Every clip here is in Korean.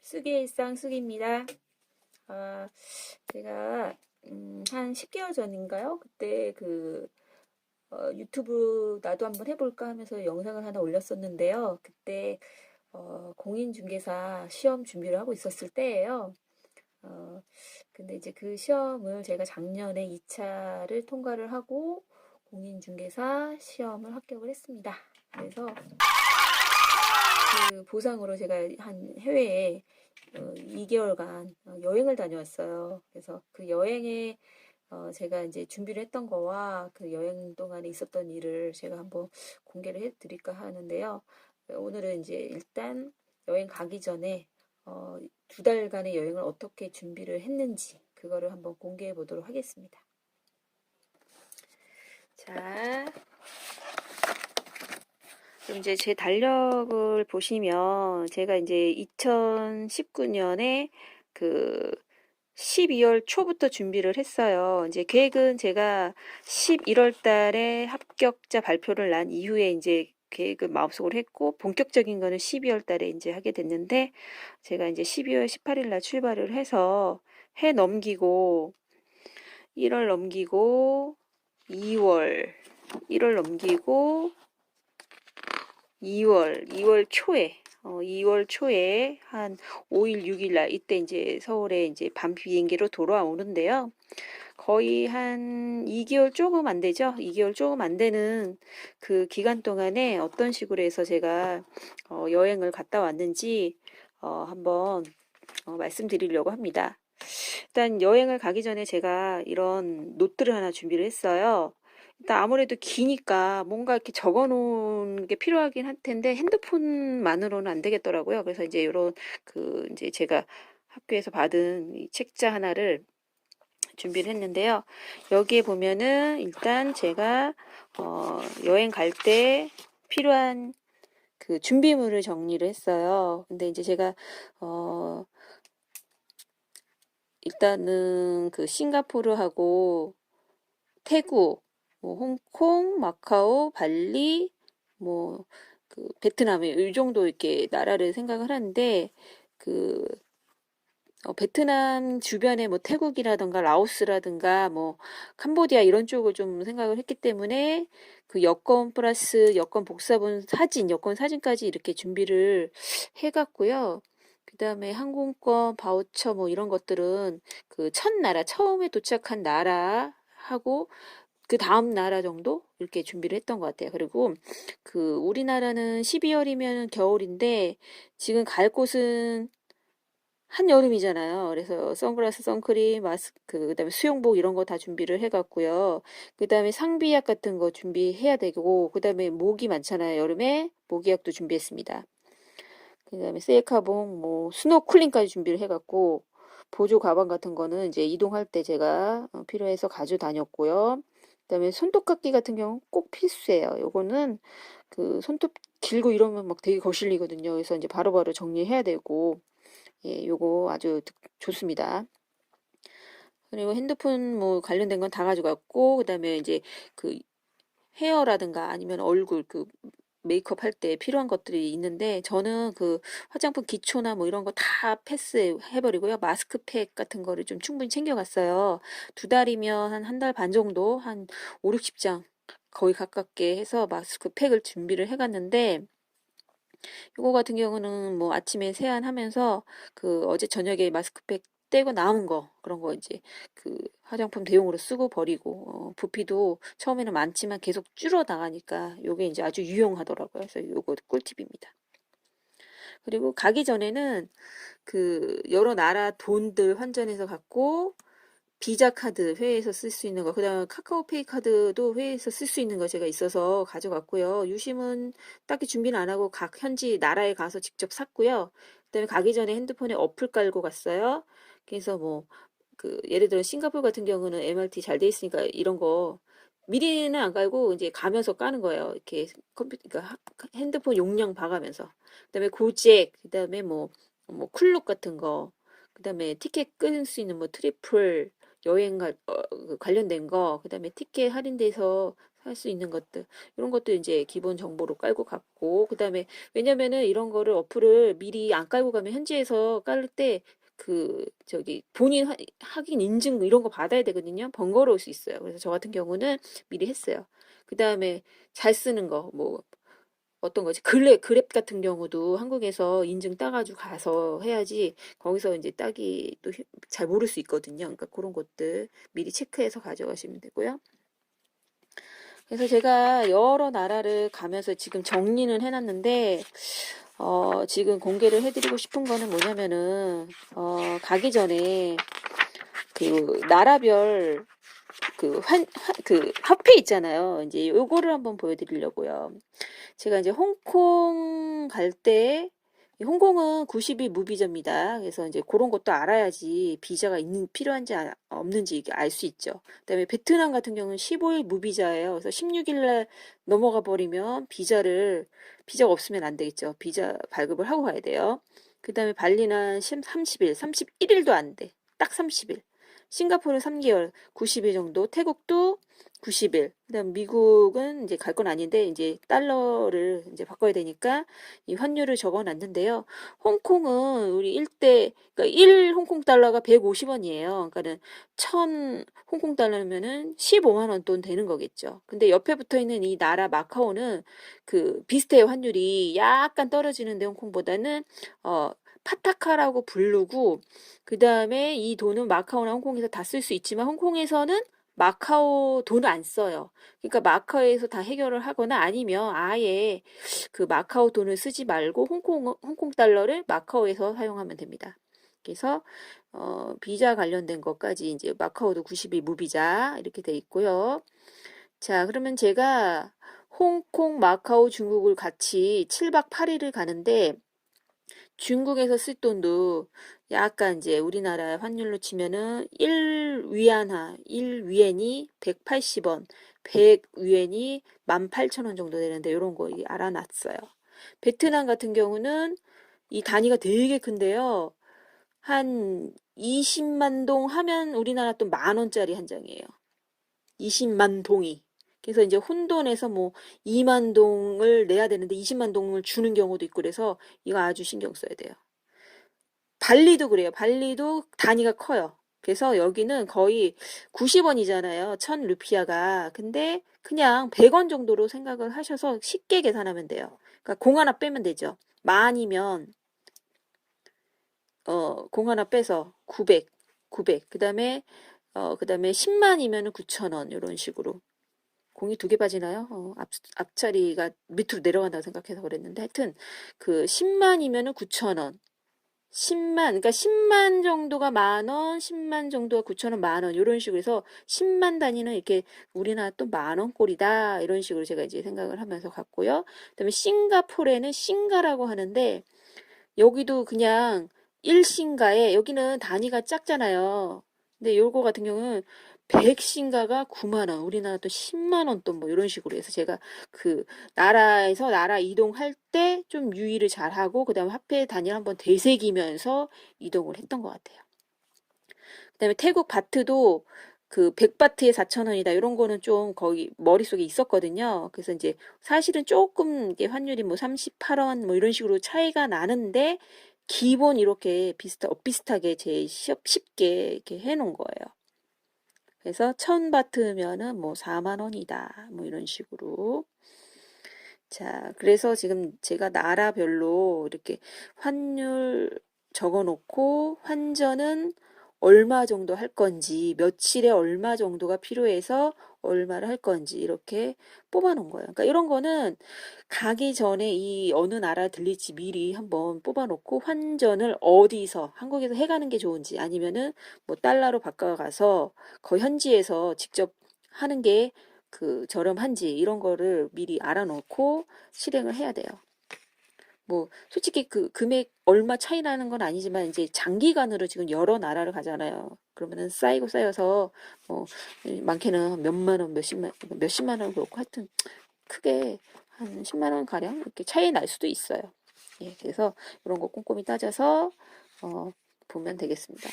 수기의 일상 수기입니다. 제가 한 10개월 전인가요? 그때 유튜브 나도 한번 해볼까 하면서 영상을 하나 올렸었는데요. 그때 공인중개사 시험 준비를 하고 있었을 때예요. 어, 근데 이제 그 시험을 제가 작년에 2차를 통과를 하고 공인중개사 시험을 합격을 했습니다. 그래서 그 보상으로 제가 한 해외에 2개월간 여행을 다녀왔어요. 그래서 그 여행에 제가 이제 준비를 했던 거와 그 여행 동안에 있었던 일을 제가 한번 공개를 해드릴까 하는데요. 오늘은 이제 일단 여행 가기 전에 2달간의 여행을 어떻게 준비를 했는지 그거를 한번 공개해 보도록 하겠습니다. 자, 그럼 이제 제 달력을 보시면 제가 이제 2019년에 그 12월 초부터 준비를 했어요. 이제 계획은 제가 11월 달에 합격자 발표를 난 이후에 이제 계획을 마음속으로 했고, 본격적인 거는 12월 달에 이제 하게 됐는데, 제가 이제 12월 18일 날 출발을 해서 해 넘기고, 1월 넘기고, 2월, 1월 넘기고, 2월 초에, 2월 초에 한 5일, 6일 날, 이때 이제 서울에 이제 밤 비행기로 돌아오는데요. 거의 한 2개월 조금 안 되죠? 2개월 조금 안 되는 그 기간 동안에 어떤 식으로 해서 제가 여행을 갔다 왔는지 한번 말씀드리려고 합니다. 일단 여행을 가기 전에 제가 이런 노트를 하나 준비를 했어요. 일단 아무래도 기니까 뭔가 이렇게 적어 놓은 게 필요하긴 할 텐데 핸드폰만으로는 안 되겠더라고요. 그래서 이제 이런 이제 제가 학교에서 받은 이 책자 하나를 준비를 했는데요. 여기에 보면은 일단 제가 여행 갈 때 필요한 그 준비물을 정리를 했어요. 근데 이제 제가 일단은 그 싱가포르하고 태국, 뭐 홍콩, 마카오, 발리, 뭐 그 베트남 이 정도 이렇게 나라를 생각을 하는데 그 베트남 주변에 뭐 태국이라든가 라오스라든가 뭐 캄보디아 이런 쪽을 좀 생각을 했기 때문에 그 여권 플러스 여권 복사본 사진, 여권 사진까지 이렇게 준비를 해갔고요. 그다음에 항공권, 바우처 뭐 이런 것들은 그 첫 나라, 처음에 도착한 나라하고 그 다음 나라 정도 이렇게 준비를 했던 것 같아요. 그리고 그 우리나라는 12월이면 겨울인데 지금 갈 곳은 한여름이잖아요. 그래서 선글라스, 선크림, 마스크, 그다음에 수영복 이런 거 다 준비를 해갔고요. 그다음에 상비약 같은 거 준비해야 되고, 그다음에 모기 많잖아요. 여름에 모기약도 준비했습니다. 그다음에 셀카봉, 뭐 스노클링까지 준비를 해갔고, 보조 가방 같은 거는 이제 이동할 때 제가 필요해서 가져 다녔고요. 그다음에 손톱깎이 같은 경우는 꼭 필수예요. 요거는 그 손톱 길고 이러면 막 되게 거실리거든요. 그래서 이제 바로바로 정리해야 되고, 예, 요거 아주 좋습니다. 그리고 핸드폰 뭐 관련된 건 다 가져갔고, 그다음에 이제 그 헤어라든가 아니면 얼굴 그 메이크업 할 때 필요한 것들이 있는데, 저는 그 화장품 기초나 뭐 이런 거 다 패스해버리고요. 마스크팩 같은 거를 좀 충분히 챙겨갔어요. 2달이면 한 달 반 정도, 한 5, 60장 거의 가깝게 해서 마스크팩을 준비를 해갔는데, 요거 같은 경우는 뭐 아침에 세안하면서 그 어제 저녁에 마스크팩 떼고 남은 거 그런 거 이제 그 화장품 대용으로 쓰고 버리고 부피도 처음에는 많지만 계속 줄어 나가니까 요게 이제 아주 유용하더라고요. 그래서 요거 꿀팁입니다. 그리고 가기 전에는 그 여러 나라 돈들 환전해서 갖고 비자 카드 회의에서 쓸 수 있는 거, 그다음에 카카오페이 카드도 회의에서 쓸 수 있는 거 제가 있어서 가져갔고요. 유심은 딱히 준비는 안 하고 각 현지 나라에 가서 직접 샀고요. 그다음에 가기 전에 핸드폰에 어플 깔고 갔어요. 그래서 뭐 그 예를 들어 싱가포르 같은 경우는 MRT 잘 돼 있으니까 이런 거 미리는 안 깔고 이제 가면서 까는 거예요. 이렇게 컴퓨터, 그러니까 핸드폰 용량 봐가면서. 그다음에 고잭, 그다음에 뭐 클룩 같은 거, 그다음에 티켓 끊을 수 있는 뭐 트리플 여행 그 관련된 거, 그다음에 티켓 할인돼서 할 수 있는 것들 이런 것도 이제 기본 정보로 깔고 갔고 그다음에 왜냐면은 이런 거를 어플을 미리 안 깔고 가면 현지에서 깔 때 그 저기 본인 확인 인증 이런 거 받아야 되거든요. 번거로울 수 있어요. 그래서 저 같은 경우는 미리 했어요. 그다음에 잘 쓰는 거 뭐 어떤 거지? 그랩 같은 경우도 한국에서 인증 따가지고 가서 해야지 거기서 이제 따기 또 잘 모를 수 있거든요. 그러니까 그런 것들 미리 체크해서 가져가시면 되고요. 그래서 제가 여러 나라를 가면서 지금 정리는 해놨는데, 지금 공개를 해드리고 싶은 거는 뭐냐면은, 가기 전에 그 나라별 그 화폐 있잖아요. 이제 요거를 한번 보여드리려고요. 제가 이제 홍콩 갈 때, 홍콩은 90일 무비자입니다. 그래서 이제 그런 것도 알아야지 비자가 필요한지 없는지 알 수 있죠. 그다음에 베트남 같은 경우는 15일 무비자예요. 그래서 16일 날 넘어가 버리면 비자가 없으면 안 되겠죠. 비자 발급을 하고 가야 돼요. 그다음에 발리는 30일, 31일도 안 돼. 딱 30일. 싱가포르 3개월, 90일 정도. 태국도 90일. 그다음 미국은 이제 갈 건 아닌데 이제 달러를 이제 바꿔야 되니까 이 환율을 적어 놨는데요. 홍콩은 우리 1대 그러니까 1 홍콩 달러가 150원이에요. 그러니까는 1000 홍콩 달러면은 15만 원 돈 되는 거겠죠. 근데 옆에 붙어 있는 이 나라 마카오는 그 비슷해요. 환율이 약간 떨어지는데 홍콩보다는 파타카라고 부르고 그다음에 이 돈은 마카오나 홍콩에서 다 쓸 수 있지만 홍콩에서는 마카오 돈을 안 써요. 그러니까 마카오에서 다 해결을 하거나 아니면 아예 그 마카오 돈을 쓰지 말고 홍콩 달러를 마카오에서 사용하면 됩니다. 그래서 비자 관련된 것까지 이제 마카오도 90일 무비자 이렇게 돼 있고요. 자, 그러면 제가 홍콩, 마카오, 중국을 같이 7박 8일을 가는데 중국에서 쓸 돈도 약간 이제 우리나라 환율로 치면은 1위안이 180원, 100위안이 18,000원 정도 되는데 이런 거 알아놨어요. 베트남 같은 경우는 이 단위가 되게 큰데요. 한 20만 동 하면 우리나라 또 10,000원짜리 한 장이에요. 20만 동이. 그래서 이제 혼돈에서 뭐 2만 동을 내야 되는데 20만 동을 주는 경우도 있고 그래서 이거 아주 신경 써야 돼요. 발리도 그래요. 발리도 단위가 커요. 그래서 여기는 거의 90원이잖아요. 1000 루피아가. 근데 그냥 100원 정도로 생각을 하셔서 쉽게 계산하면 돼요. 그러니까 공 하나 빼면 되죠. 만이면 공 하나 빼서 900. 그다음에 10만이면은 9,000원 이런 식으로. 공이 두 개 빠지나요? 앞자리가 밑으로 내려간다고 생각해서 그랬는데 하여튼 그 10만이면은 9,000원. 10만, 그러니까 10만 정도가 만 원, 10만 정도가 9천 원, 만 원, 이런 식으로 해서 10만 단위는 이렇게 우리나라 또 만 원 꼴이다. 이런 식으로 제가 이제 생각을 하면서 갔고요. 그다음에 싱가포르에는 싱가라고 하는데 여기도 그냥 1싱가에 여기는 단위가 작잖아요. 근데 요거 같은 경우는 100싱가가 9만 원, 우리나라 또 10만 원 또 뭐 이런 식으로 해서 제가 그 나라에서 나라 이동할 때 좀 유의를 잘 하고 그다음에 화폐 단위를 한번 되새기면서 이동을 했던 것 같아요. 그다음에 태국 바트도 그 100바트에 4,000원이다. 이런 거는 좀 거의 머릿속에 있었거든요. 그래서 이제 사실은 조금 이게 환율이 뭐 38원 뭐 이런 식으로 차이가 나는데 기본 이렇게 비슷하게 쉽게 이렇게 해 놓은 거예요. 그래서 1000바트면은 뭐 4만 원이다. 뭐 이런 식으로. 자, 그래서 지금 제가 나라별로 이렇게 환율 적어 놓고 환전은 얼마 정도 할 건지, 며칠에 얼마 정도가 필요해서 얼마를 할 건지 이렇게 뽑아 놓은 거예요. 그러니까 이런 거는 가기 전에 이 어느 나라 들릴지 미리 한번 뽑아 놓고 환전을 어디서 한국에서 해가는 게 좋은지 아니면은 뭐 달러로 바꿔가서 거 현지에서 직접 하는 게 그 저렴한지 이런 거를 미리 알아놓고 실행을 해야 돼요. 뭐 솔직히 그 금액 얼마 차이 나는 건 아니지만 이제 장기간으로 지금 여러 나라를 가잖아요. 그러면은 쌓이고 쌓여서 뭐 많게는 몇만 원, 몇십만 원 그렇고 하여튼 크게 한 10만 원 가량 이렇게 차이 날 수도 있어요. 예, 그래서 이런 거 꼼꼼히 따져서 보면 되겠습니다.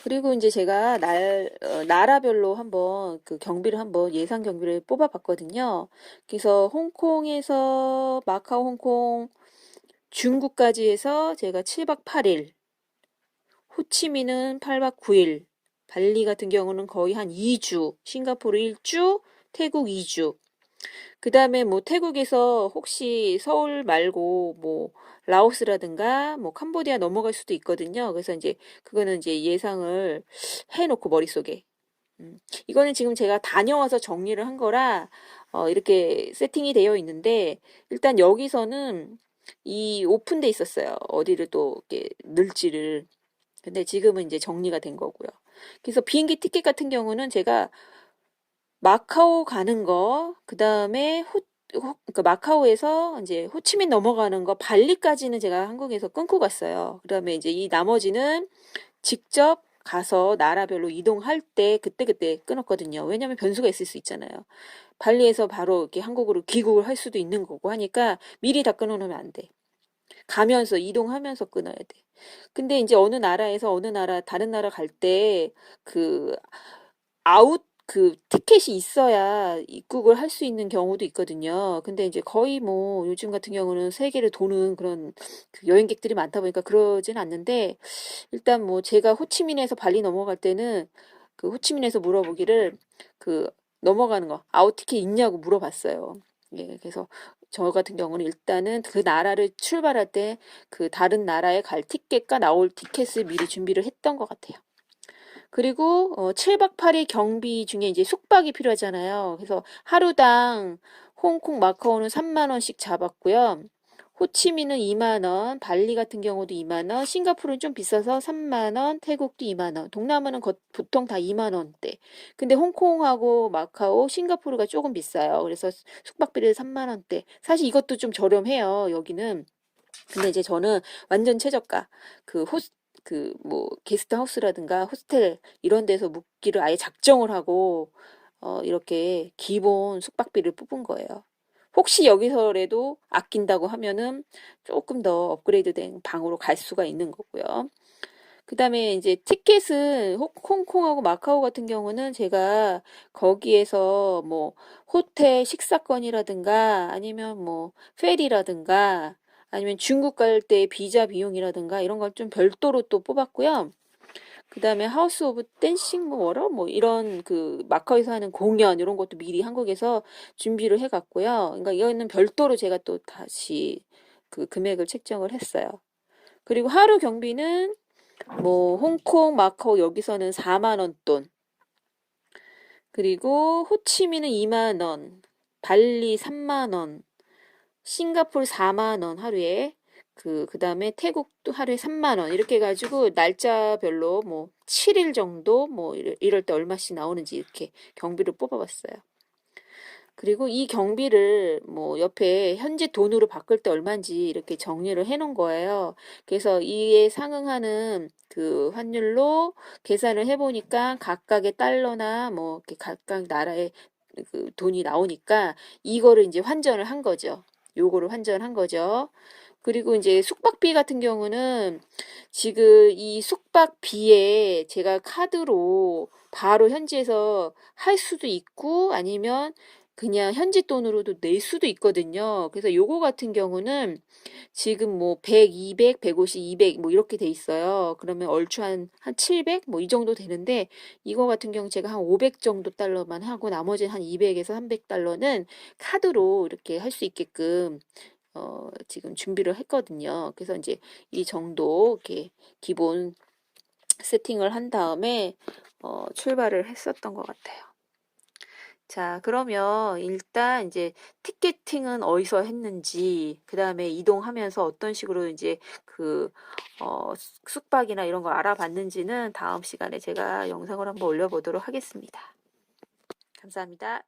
그리고 이제 제가 나라별로 한번 그 경비를 한번 예상 경비를 뽑아봤거든요. 그래서 홍콩에서 마카오, 홍콩, 중국까지 해서 제가 7박 8일, 호치민은 8박 9일, 발리 같은 경우는 거의 한 2주, 싱가포르 1주, 태국 2주. 그 다음에 뭐 태국에서 혹시 서울 말고 뭐 라오스라든가 뭐 캄보디아 넘어갈 수도 있거든요. 그래서 이제 그거는 이제 예상을 해놓고 머릿속에. 이거는 지금 제가 다녀와서 정리를 한 거라 이렇게 세팅이 되어 있는데 일단 여기서는 이 오픈돼 있었어요. 어디를 또 이렇게 넣을지를. 근데 지금은 이제 정리가 된 거고요. 그래서 비행기 티켓 같은 경우는 제가 마카오 가는 거, 그 다음에 그 마카오에서 이제 호치민 넘어가는 거, 발리까지는 제가 한국에서 끊고 갔어요. 그 다음에 이제 이 나머지는 직접 가서 나라별로 이동할 때 그때그때 끊었거든요. 왜냐면 변수가 있을 수 있잖아요. 발리에서 바로 이렇게 한국으로 귀국을 할 수도 있는 거고 하니까 미리 다 끊어놓으면 안 돼. 가면서 이동하면서 끊어야 돼. 근데 이제 어느 나라에서 어느 나라 다른 나라 갈 때 그 아웃 그 티켓이 있어야 입국을 할 수 있는 경우도 있거든요. 근데 이제 거의 뭐 요즘 같은 경우는 세계를 도는 그런 그 여행객들이 많다 보니까 그러진 않는데 일단 뭐 제가 호치민에서 발리 넘어갈 때는 그 호치민에서 물어보기를 그 넘어가는 거 아웃 티켓 있냐고 물어봤어요. 예, 그래서 저 같은 경우는 일단은 그 나라를 출발할 때 그 다른 나라에 갈 티켓과 나올 티켓을 미리 준비를 했던 것 같아요. 그리고 7박 8일 경비 중에 이제 숙박이 필요하잖아요. 그래서 하루당 홍콩, 마카오는 3만 원씩 잡았고요. 호치민은 2만 원, 발리 같은 경우도 2만 원, 싱가포르는 좀 비싸서 3만 원, 태국도 2만 원. 동남아는 보통 다 2만 원대. 근데 홍콩하고 마카오, 싱가포르가 조금 비싸요. 그래서 숙박비를 3만 원대. 사실 이것도 좀 저렴해요, 여기는. 근데 이제 저는 완전 최저가 그 뭐 게스트하우스라든가 호스텔 이런 데서 묵기를 아예 작정을 하고 이렇게 기본 숙박비를 뽑은 거예요. 혹시 여기서라도 아낀다고 하면은 조금 더 업그레이드된 방으로 갈 수가 있는 거고요. 그다음에 이제 티켓은 홍콩하고 마카오 같은 경우는 제가 거기에서 뭐 호텔 식사권이라든가 아니면 뭐 페리라든가 아니면 중국 갈 때 비자 비용이라든가 이런 걸 좀 별도로 또 뽑았고요. 그다음에 하우스 오브 댄싱 뭐 뭐라 뭐 이런 그 마카오에서 하는 공연 이런 것도 미리 한국에서 준비를 해갔고요. 그러니까 이거는 별도로 제가 또 다시 그 금액을 책정을 했어요. 그리고 하루 경비는 뭐 홍콩, 마카오 여기서는 4만 원 돈. 그리고 호치민은 2만 원, 발리 3만 원, 싱가포르 4만 원 하루에. 그다음에 태국도 하루에 3만 원. 이렇게 해가지고 날짜별로 뭐 7일 정도 뭐 이럴 때 얼마씩 나오는지 이렇게 경비를 뽑아봤어요. 그리고 이 경비를 뭐 옆에 현지 돈으로 바꿀 때 얼마인지 이렇게 정리를 해 놓은 거예요. 그래서 이에 상응하는 그 환율로 계산을 해보니까 각각의 달러나 뭐 이렇게 각각 나라의 그 돈이 나오니까 이거를 이제 환전을 한 거죠. 요거를 환전한 거죠. 그리고 이제 숙박비 같은 경우는 지금 이 숙박비에 제가 카드로 바로 현지에서 할 수도 있고 아니면 그냥 현지 돈으로도 낼 수도 있거든요. 그래서 요거 같은 경우는 지금 뭐 100, 200, 150, 200 뭐 이렇게 돼 있어요. 그러면 얼추 한 700 뭐 이 정도 되는데 이거 같은 경우 제가 한 500 정도 달러만 하고 나머지는 한 200에서 300달러는 카드로 이렇게 할 수 있게끔 지금 준비를 했거든요. 그래서 이제 이 정도 이렇게 기본 세팅을 한 다음에 출발을 했었던 것 같아요. 자, 그러면 일단 이제 티켓팅은 어디서 했는지, 그 다음에 이동하면서 어떤 식으로 이제 숙박이나 이런 걸 알아봤는지는 다음 시간에 제가 영상을 한번 올려보도록 하겠습니다. 감사합니다.